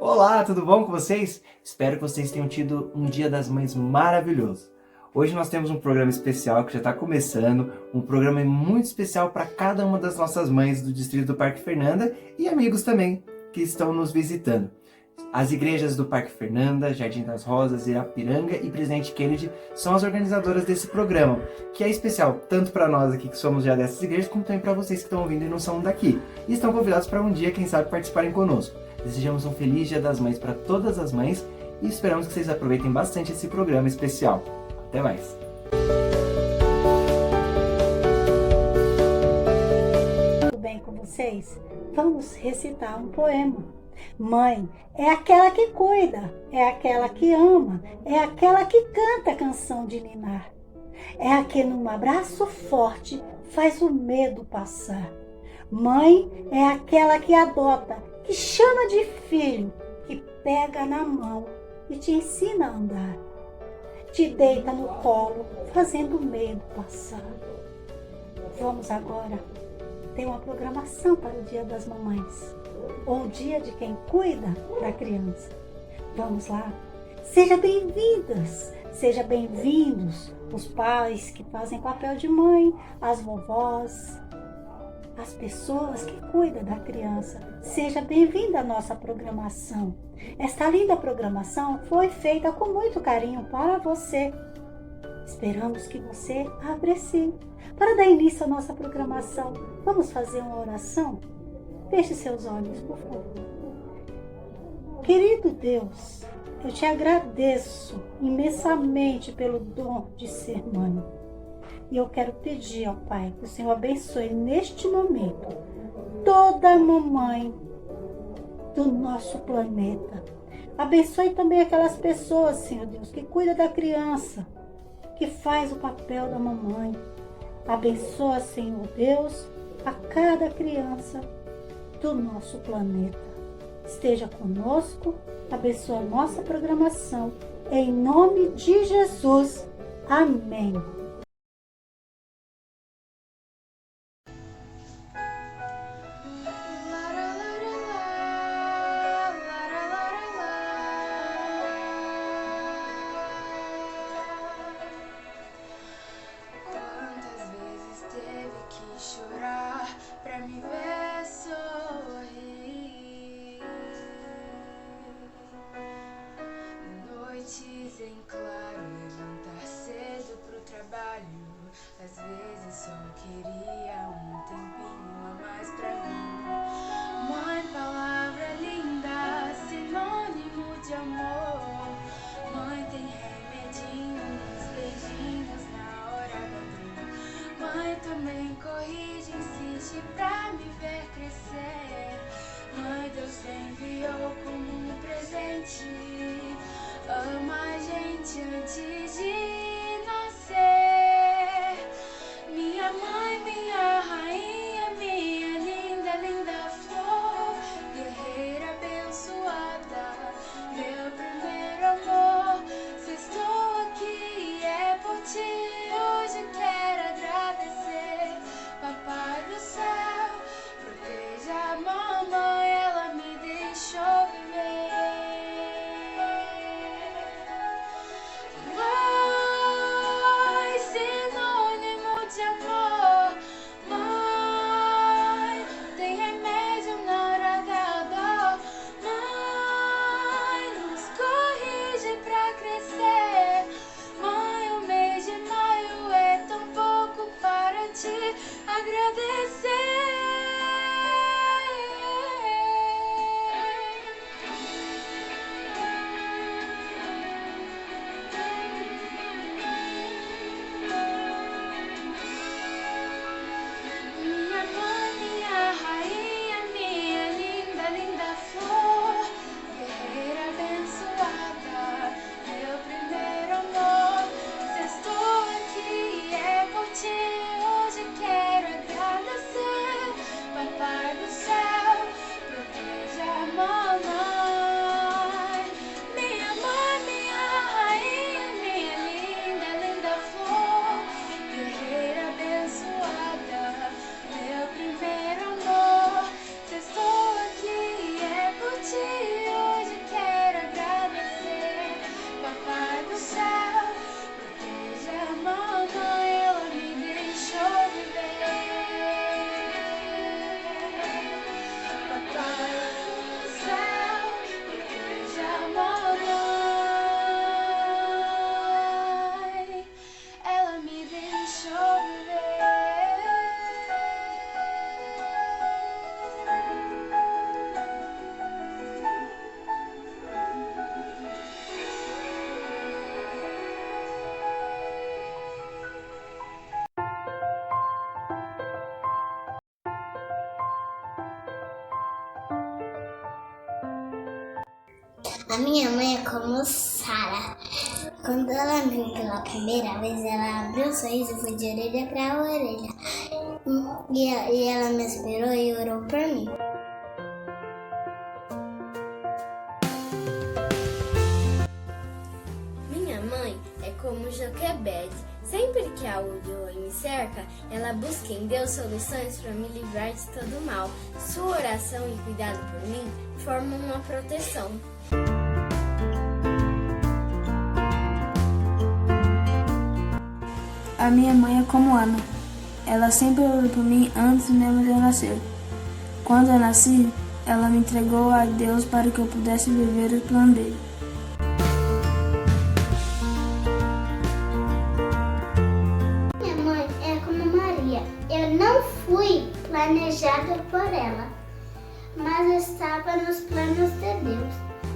Olá, tudo bom com vocês? Espero que vocês tenham tido um Dia das Mães maravilhoso. Hoje nós temos um programa especial que já está começando, um programa muito especial para cada uma das nossas mães do Distrito do Parque Fernanda e amigos também que estão nos visitando. As igrejas do Parque Fernanda, Jardim das Rosas, Irapiranga e Presidente Kennedy são as organizadoras desse programa, que é especial tanto para nós aqui que somos já dessas igrejas, como também para vocês que estão ouvindo e não são daqui. E estão convidados para um dia, quem sabe, participarem conosco. Desejamos um feliz Dia das Mães para todas as mães e esperamos que vocês aproveitem bastante esse programa especial. Até mais! Tudo bem com vocês? Vamos recitar um poema. Mãe é aquela que cuida, é aquela que ama, é aquela que canta a canção de ninar. É a que num abraço forte faz o medo passar. Mãe é aquela que adota, que chama de filho, que pega na mão e te ensina a andar. Te deita no colo, fazendo o medo passar. Vamos agora ter uma programação para o Dia das Mamães, ou o dia de quem cuida da criança. Vamos lá? Sejam bem-vindas, sejam bem-vindos os pais que fazem papel de mãe, as vovós, as pessoas que cuidam da criança. Seja bem-vinda à nossa programação. Esta linda programação foi feita com muito carinho para você. Esperamos que você aprecie. Para dar início à nossa programação, vamos fazer uma oração? Feche seus olhos, por favor. Querido Deus, eu te agradeço imensamente pelo dom de ser mãe. E eu quero pedir ao Pai que o Senhor abençoe neste momento toda mamãe do nosso planeta. Abençoe também aquelas pessoas, Senhor Deus, que cuidam da criança, que faz o papel da mamãe. Abençoa, Senhor Deus, a cada criança do nosso planeta. Esteja conosco, abençoa a nossa programação. Em nome de Jesus. Amém. Às vezes só queria um tempinho a mais pra mim. Mãe, palavra linda, sinônimo de amor. Mãe, tem remedinhos, beijinhos na hora da dor. Mãe, também corrige, insiste pra me ver crescer. Mãe, Deus enviou como um presente. Ama a gente antes de nascer. Minha mãe, minha rainha, minha linda, linda flor, guerreira abençoada, meu primeiro amor. Se estou aqui é por ti, hoje quero agradecer. Papai do céu, proteja a mamãe, ela me deixou viver. Hoje quero agradecer. A minha mãe é como Sara. Quando ela me viu pela primeira vez, ela abriu um sorriso e foi de orelha para orelha. E ela me esperou e orou por mim. Minha mãe é como Joquebede. Sempre que algo de ruim me cerca, ela busca em Deus soluções para me livrar de todo mal. Sua oração e cuidado por mim formam uma proteção. A minha mãe é como Ana. Ela sempre orou por mim antes mesmo de eu nascer. Quando eu nasci, ela me entregou a Deus para que eu pudesse viver o plano dele. Minha mãe é como Maria. Eu não fui planejada por ela, mas estava nos planos de Deus.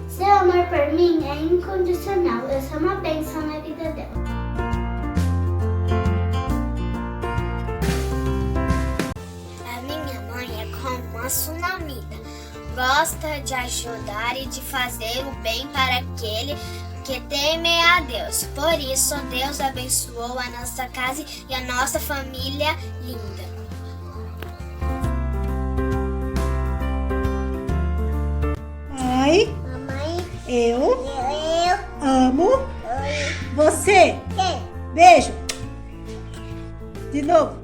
Seu amor por mim é incondicional. Eu sou uma bênção na vida dela. A minha mãe é como uma tsunamita. Gosta de ajudar e de fazer o bem para aquele que teme a Deus. Por isso, Deus abençoou a nossa casa e a nossa família linda. Ai, Mamãe, eu eu amo você. Beijo. De novo.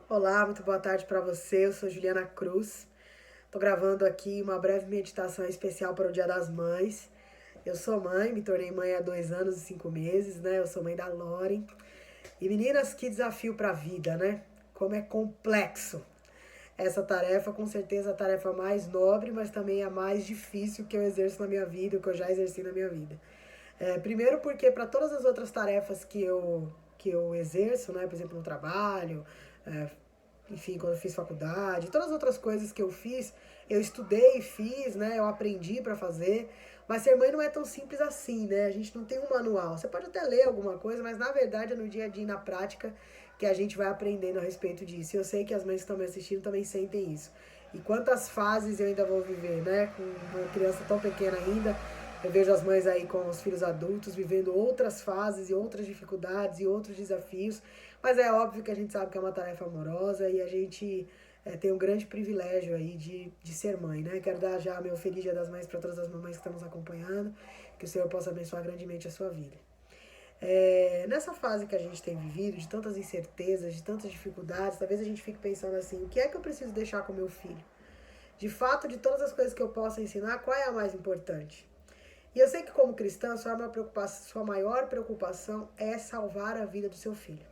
Olá, muito boa tarde para você. Eu sou Juliana Cruz. Tô gravando aqui uma breve meditação especial para o Dia das Mães. Eu sou mãe, me tornei mãe há 2 anos e 5 meses, né? Eu sou mãe da Lauren. E meninas, que desafio para a vida, né? Como é complexo essa tarefa, com certeza a tarefa mais nobre, mas também a mais difícil que eu exerço na minha vida, que eu já exerci na minha vida. Primeiro porque para todas as outras tarefas que eu exerço, né? Por exemplo, no trabalho, enfim, quando eu fiz faculdade, todas as outras coisas que eu fiz, eu estudei e fiz, né? Eu aprendi para fazer. Mas ser mãe não é tão simples assim, né? A gente não tem um manual. Você pode até ler alguma coisa, mas na verdade é no dia a dia, na prática, que a gente vai aprendendo a respeito disso. E eu sei que as mães que estão me assistindo também sentem isso. E quantas fases eu ainda vou viver, né? Com uma criança tão pequena ainda, eu vejo as mães aí com os filhos adultos vivendo outras fases e outras dificuldades e outros desafios. Mas é óbvio que a gente sabe que é uma tarefa amorosa e a gente tem um grande privilégio aí de ser mãe, né? Quero dar já meu feliz Dia das Mães para todas as mamães que estão nos acompanhando. Que o Senhor possa abençoar grandemente a sua vida. Nessa fase que a gente tem vivido, de tantas incertezas, de tantas dificuldades, talvez a gente fique pensando assim, o que é que eu preciso deixar com meu filho? De fato, de todas as coisas que eu possa ensinar, qual é a mais importante? E eu sei que como cristã, sua maior preocupação é salvar a vida do seu filho.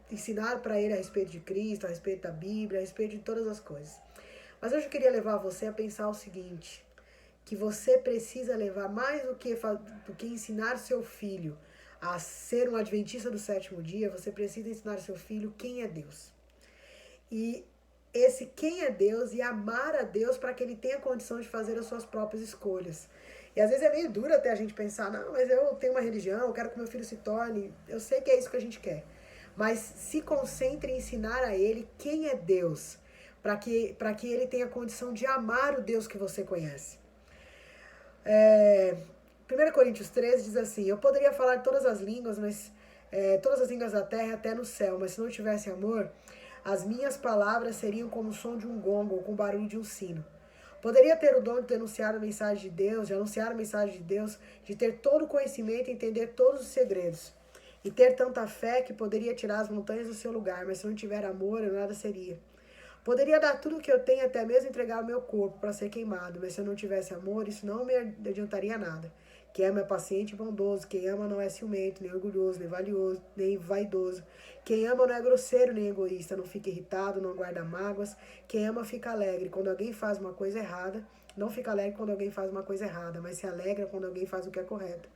Ensinar para ele a respeito de Cristo, a respeito da Bíblia, a respeito de todas as coisas. Mas hoje eu queria levar você a pensar o seguinte, que você precisa levar mais do que ensinar seu filho a ser um adventista do 7º dia, você precisa ensinar seu filho quem é Deus. E esse quem é Deus e amar a Deus para que ele tenha condição de fazer as suas próprias escolhas. E às vezes é meio duro até a gente pensar, não, mas eu tenho uma religião, eu quero que meu filho se torne, eu sei que é isso que a gente quer. Mas se concentre em ensinar a ele quem é Deus, para que ele tenha condição de amar o Deus que você conhece. 1 Coríntios 13 diz assim, eu poderia falar todas as línguas, todas as línguas da terra até no céu, mas se não tivesse amor, as minhas palavras seriam como o som de um gongo ou com o barulho de um sino. Poderia ter o dom de denunciar a mensagem de Deus, de anunciar a mensagem de Deus, de ter todo o conhecimento e entender todos os segredos. E ter tanta fé que poderia tirar as montanhas do seu lugar, mas se não tiver amor, eu nada seria. Poderia dar tudo o que eu tenho, até mesmo entregar o meu corpo para ser queimado, mas se eu não tivesse amor, isso não me adiantaria nada. Quem ama é paciente e bondoso, quem ama não é ciumento, nem orgulhoso, nem vaidoso. Quem ama não é grosseiro nem egoísta, não fica irritado, não guarda mágoas. Quem ama fica alegre quando alguém faz uma coisa errada, não fica alegre quando alguém faz uma coisa errada, mas se alegra quando alguém faz o que é correto.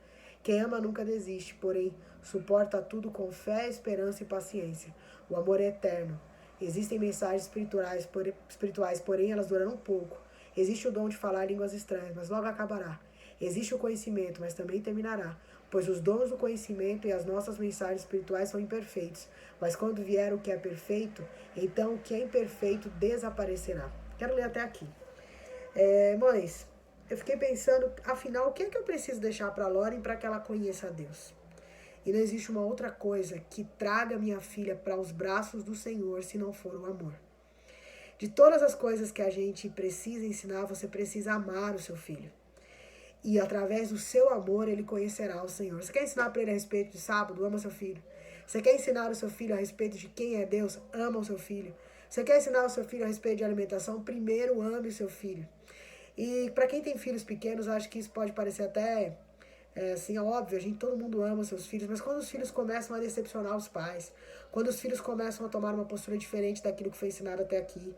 Quem ama nunca desiste, porém suporta tudo com fé, esperança e paciência. O amor é eterno. Existem mensagens espirituais, porém elas duram pouco. Existe o dom de falar línguas estranhas, mas logo acabará. Existe o conhecimento, mas também terminará. Pois os dons do conhecimento e as nossas mensagens espirituais são imperfeitos. Mas quando vier o que é perfeito, então o que é imperfeito desaparecerá. Quero ler até aqui. Mães, eu fiquei pensando, afinal, o que é que eu preciso deixar para a Lauren para que ela conheça a Deus? E não existe uma outra coisa que traga minha filha para os braços do Senhor se não for o amor. De todas as coisas que a gente precisa ensinar, você precisa amar o seu filho. E através do seu amor, ele conhecerá o Senhor. Você quer ensinar para ele a respeito de sábado? Ama seu filho. Você quer ensinar o seu filho a respeito de quem é Deus? Ama o seu filho. Você quer ensinar o seu filho a respeito de alimentação? Primeiro ame o seu filho. E para quem tem filhos pequenos, eu acho que isso pode parecer até assim, óbvio, todo mundo ama seus filhos, mas quando os filhos começam a decepcionar os pais, quando os filhos começam a tomar uma postura diferente daquilo que foi ensinado até aqui,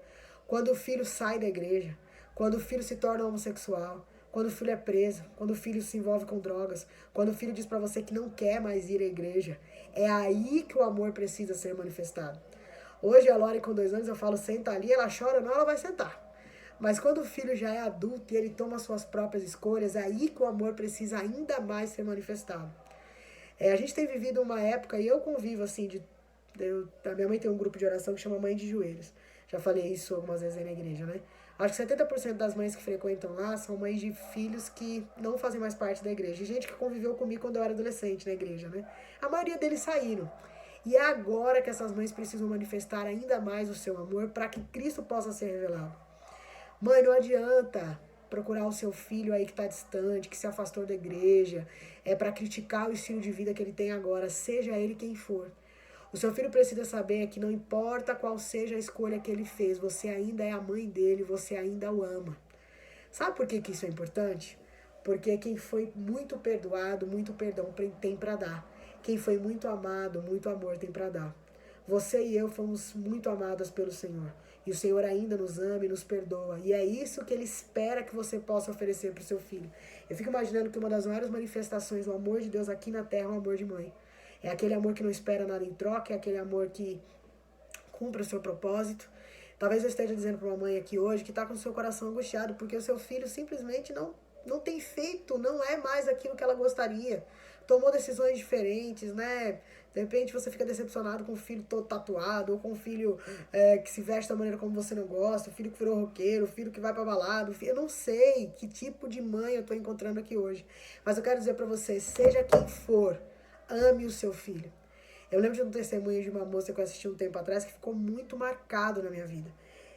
quando o filho sai da igreja, quando o filho se torna homossexual, quando o filho é preso, quando o filho se envolve com drogas, quando o filho diz para você que não quer mais ir à igreja, é aí que o amor precisa ser manifestado. Hoje a Lore com 2 anos, eu falo, senta ali, ela chora, não, ela vai sentar. Mas quando o filho já é adulto e ele toma suas próprias escolhas, é aí que o amor precisa ainda mais ser manifestado. A gente tem vivido uma época, e eu convivo assim, a minha mãe tem um grupo de oração que chama Mãe de Joelhos. Já falei isso algumas vezes aí na igreja, né? Acho que 70% das mães que frequentam lá são mães de filhos que não fazem mais parte da igreja. E gente que conviveu comigo quando eu era adolescente na igreja, né? A maioria deles saíram. E é agora que essas mães precisam manifestar ainda mais o seu amor para que Cristo possa ser revelado. Mãe, não adianta procurar o seu filho aí que está distante, que se afastou da igreja, para criticar o estilo de vida que ele tem agora, seja ele quem for. O seu filho precisa saber que não importa qual seja a escolha que ele fez, você ainda é a mãe dele, você ainda o ama. Sabe por que isso é importante? Porque quem foi muito perdoado, muito perdão tem para dar. Quem foi muito amado, muito amor tem para dar. Você e eu fomos muito amadas pelo Senhor. E o Senhor ainda nos ama e nos perdoa. E é isso que Ele espera que você possa oferecer para o seu filho. Eu fico imaginando que uma das maiores manifestações do amor de Deus aqui na terra é o amor de mãe. É aquele amor que não espera nada em troca, é aquele amor que cumpre o seu propósito. Talvez eu esteja dizendo para uma mãe aqui hoje que está com o seu coração angustiado porque o seu filho simplesmente não tem feito, não é mais aquilo que ela gostaria. Tomou decisões diferentes, né? De repente você fica decepcionado com o filho todo tatuado, ou com o filho que se veste da maneira como você não gosta, o filho que virou roqueiro, o filho que vai pra balada, eu não sei que tipo de mãe eu tô encontrando aqui hoje. Mas eu quero dizer pra você, seja quem for, ame o seu filho. Eu lembro de um testemunho de uma moça que eu assisti um tempo atrás que ficou muito marcado na minha vida.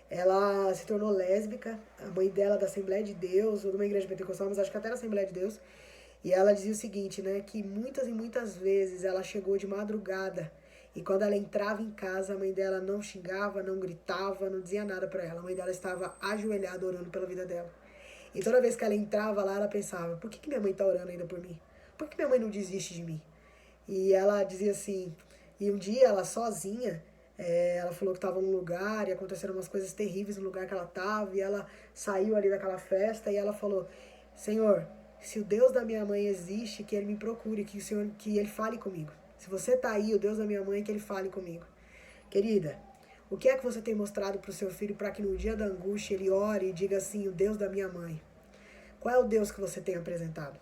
Ela se tornou lésbica, a mãe dela da Assembleia de Deus, ou de uma igreja pentecostal, mas acho que até da Assembleia de Deus. E ela dizia o seguinte, né, que muitas e muitas vezes ela chegou de madrugada e quando ela entrava em casa, a mãe dela não xingava, não gritava, não dizia nada pra ela. A mãe dela estava ajoelhada orando pela vida dela. E toda vez que ela entrava lá, ela pensava, por que minha mãe tá orando ainda por mim? Por que minha mãe não desiste de mim? E ela dizia assim, e um dia ela sozinha, ela falou que estava num lugar e aconteceram umas coisas terríveis no lugar que ela estava e ela saiu ali daquela festa e ela falou, Senhor, se o Deus da minha mãe existe, que Ele me procure, que Ele fale comigo. Se você está aí, o Deus da minha mãe, que Ele fale comigo. Querida, o que é que você tem mostrado para o seu filho para que no dia da angústia ele ore e diga assim, o Deus da minha mãe? Qual é o Deus que você tem apresentado?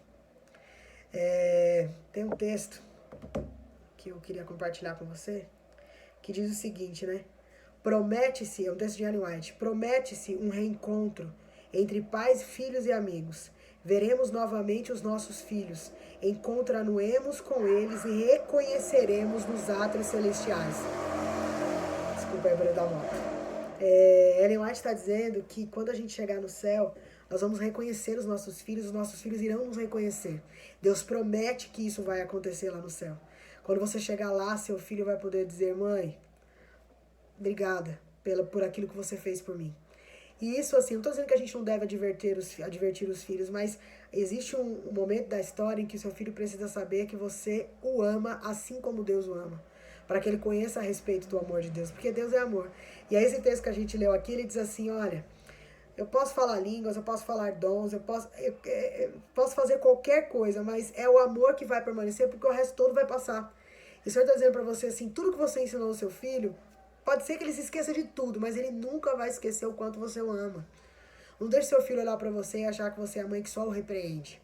Tem um texto que eu queria compartilhar com você, que diz o seguinte, né? Promete-se, é um texto de Ellen White, promete-se um reencontro entre pais, filhos e amigos. Veremos novamente os nossos filhos, encontraremos com eles e reconheceremos nos átrios celestiais. Desculpa aí, barulho da moto. Ellen White está dizendo que quando a gente chegar no céu, nós vamos reconhecer os nossos filhos irão nos reconhecer. Deus promete que isso vai acontecer lá no céu. Quando você chegar lá, seu filho vai poder dizer, mãe, obrigada por aquilo que você fez por mim. E isso, assim, não estou dizendo que a gente não deve advertir os filhos, mas existe um momento da história em que o seu filho precisa saber que você o ama assim como Deus o ama. Para que ele conheça a respeito do amor de Deus, porque Deus é amor. E aí esse texto que a gente leu aqui, ele diz assim, olha, eu posso falar línguas, eu posso falar dons, eu posso fazer qualquer coisa, mas é o amor que vai permanecer, porque o resto todo vai passar. E o Senhor está dizendo para você assim, tudo que você ensinou ao seu filho, pode ser que ele se esqueça de tudo, mas ele nunca vai esquecer o quanto você o ama. Não deixe seu filho olhar para você e achar que você é a mãe que só o repreende,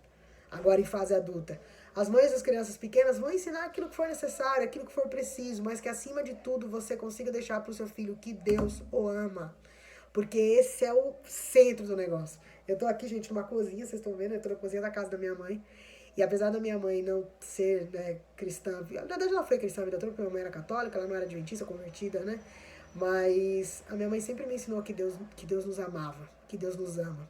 agora em fase adulta. As mães das crianças pequenas vão ensinar aquilo que for necessário, aquilo que for preciso, mas que acima de tudo você consiga deixar para o seu filho que Deus o ama. porque esse é o centro do negócio. Eu tô aqui, gente, numa cozinha, vocês estão vendo, eu tô na cozinha da casa da minha mãe. E apesar da minha mãe não ser, né, cristã, na verdade ela foi cristã a vida toda, porque minha mãe era católica, ela não era adventista, convertida, né? Mas a minha mãe sempre me ensinou que Deus nos amava, que Deus nos ama.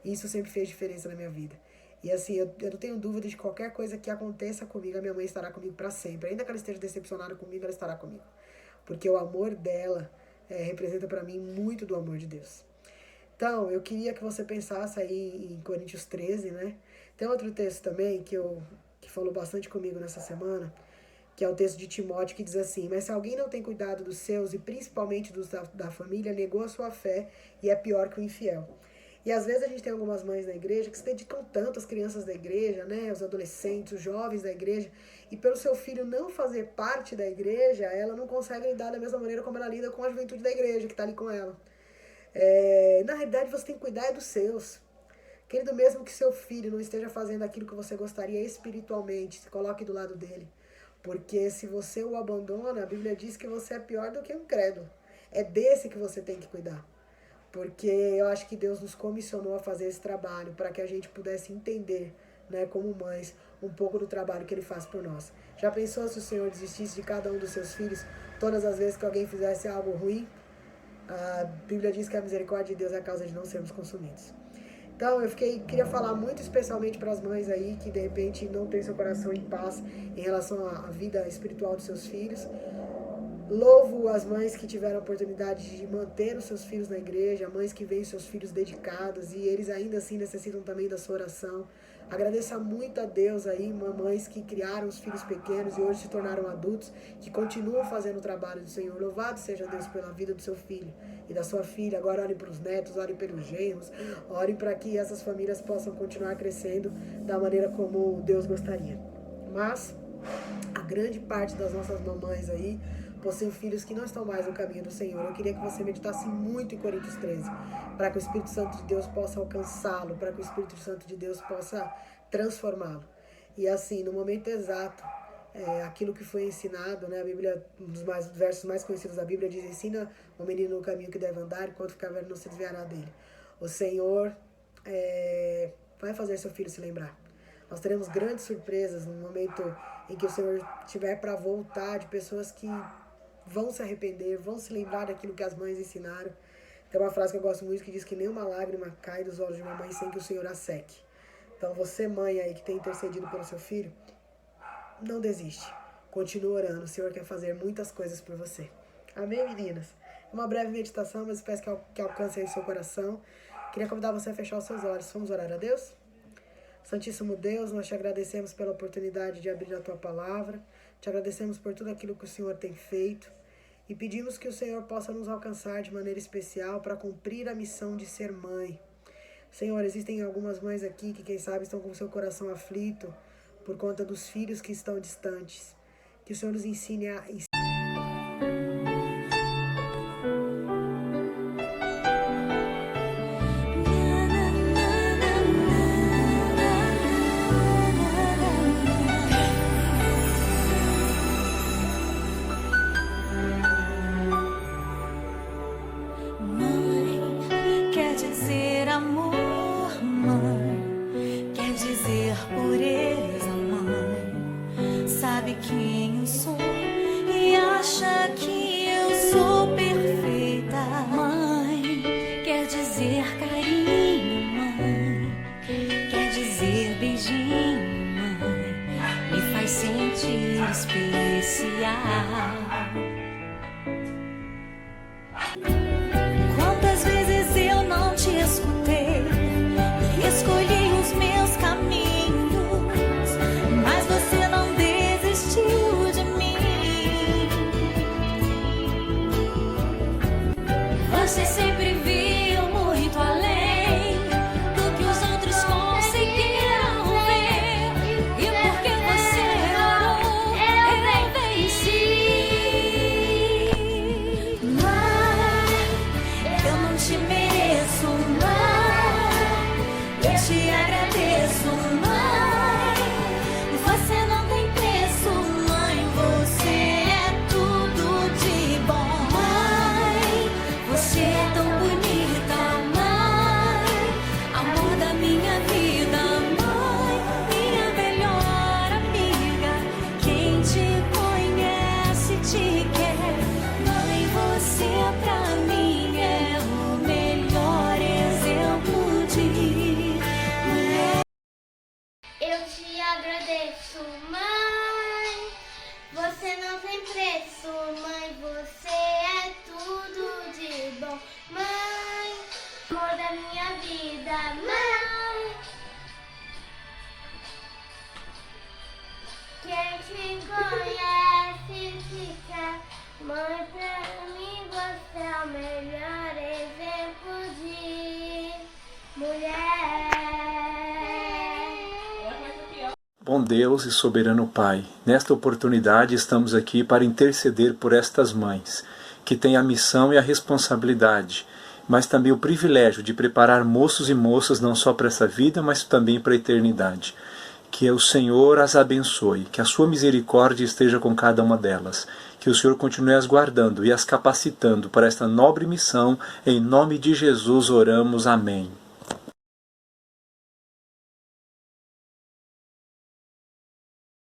E isso sempre fez diferença na minha vida. E assim, eu não tenho dúvida de qualquer coisa que aconteça comigo, a minha mãe estará comigo para sempre. Ainda que ela esteja decepcionada comigo, ela estará comigo. Porque o amor dela representa para mim muito do amor de Deus. Então, eu queria que você pensasse aí em Coríntios 13, né? Tem outro texto também que falou bastante comigo nessa semana, que é o texto de Timóteo, que diz assim: mas se alguém não tem cuidado dos seus, e principalmente dos da família, negou a sua fé e é pior que o infiel. E às vezes a gente tem algumas mães na igreja que se dedicam tanto às crianças da igreja, né, os adolescentes, os jovens da igreja, e pelo seu filho não fazer parte da igreja, ela não consegue lidar da mesma maneira como ela lida com a juventude da igreja, que está ali com ela. Na realidade, você tem que cuidar dos seus. Querido, mesmo que seu filho não esteja fazendo aquilo que você gostaria espiritualmente, se coloque do lado dele. Porque se você o abandona, a Bíblia diz que você é pior do que um incrédulo. É desse que você tem que cuidar. Porque eu acho que Deus nos comissionou a fazer esse trabalho para que a gente pudesse entender, né, como mães, um pouco do trabalho que Ele faz por nós. Já pensou se o Senhor desistisse de cada um dos seus filhos todas as vezes que alguém fizesse algo ruim? A Bíblia diz que a misericórdia de Deus é a causa de não sermos consumidos. Então, queria falar muito especialmente para as mães aí que de repente não têm seu coração em paz em relação à vida espiritual dos seus filhos. Louvo as mães que tiveram a oportunidade de manter os seus filhos na igreja, mães que veem seus filhos dedicados e eles ainda assim necessitam também da sua oração. Agradeça muito a Deus aí, mamães que criaram os filhos pequenos e hoje se tornaram adultos, que continuam fazendo o trabalho do Senhor. Louvado seja Deus pela vida do seu filho e da sua filha. Agora orem para os netos, orem pelos genros, orem para que essas famílias possam continuar crescendo da maneira como Deus gostaria. Mas a grande parte das nossas mamães aí possuem filhos que não estão mais no caminho do Senhor. Eu queria que você meditasse muito em Coríntios 13, para que o Espírito Santo de Deus possa alcançá-lo, para que o Espírito Santo de Deus possa transformá-lo. E assim, no momento exato, aquilo que foi ensinado, né? A Bíblia, um dos versos mais conhecidos da Bíblia diz: ensina o menino no caminho que deve andar, enquanto ficar velho não se desviará dele. O Senhor vai fazer seu filho se lembrar. Nós teremos grandes surpresas no momento em que o Senhor estiver para voltar, de pessoas que vão se arrepender, vão se lembrar daquilo que as mães ensinaram. Tem uma frase que eu gosto muito que diz que nenhuma lágrima cai dos olhos de uma mãe sem que o Senhor a seque. Então você, mãe aí que tem intercedido pelo seu filho, não desiste. Continua orando, o Senhor quer fazer muitas coisas por você. Amém, meninas? É uma breve meditação, mas espero que alcance aí o seu coração. Queria convidar você a fechar os seus olhos. Vamos orar a Deus? Santíssimo Deus, nós te agradecemos pela oportunidade de abrir a Tua Palavra. Te agradecemos por tudo aquilo que o Senhor tem feito. E pedimos que o Senhor possa nos alcançar de maneira especial para cumprir a missão de ser mãe. Senhor, existem algumas mães aqui que, quem sabe, estão com o seu coração aflito por conta dos filhos que estão distantes. Que o Senhor nos ensine a quem eu sou e acha que eu sou perfeita. Mãe quer dizer carinho, mãe quer dizer beijinho, mãe me faz sentir especial. Quantas vezes eu não te escutei e escolhi os meus caminhos, mas você não desistiu de mim. Você sempre viu muito além do que os outros conseguiram ver, e porque você orou, eu venci. Mãe, eu não te mereço, mãe, eu te agradeço, mãe. Você não tem preço, mãe, você é tudo de bom. Mãe, você é tão bonita. Você pra mim é o melhor exemplo de mulher. Eu te agradeço, mãe. Você não tem preço, mãe. Você é tudo de bom, mãe. Amor da minha vida, mãe. Quem te conhece fica, mãe, pra mim você é o melhor exemplo de mulher. Bom Deus e soberano Pai, nesta oportunidade estamos aqui para interceder por estas mães, que têm a missão e a responsabilidade, mas também o privilégio de preparar moços e moças não só para essa vida, mas também para a eternidade. Que o Senhor as abençoe, que a sua misericórdia esteja com cada uma delas, que o Senhor continue as guardando e as capacitando para esta nobre missão. Em nome de Jesus oramos. Amém.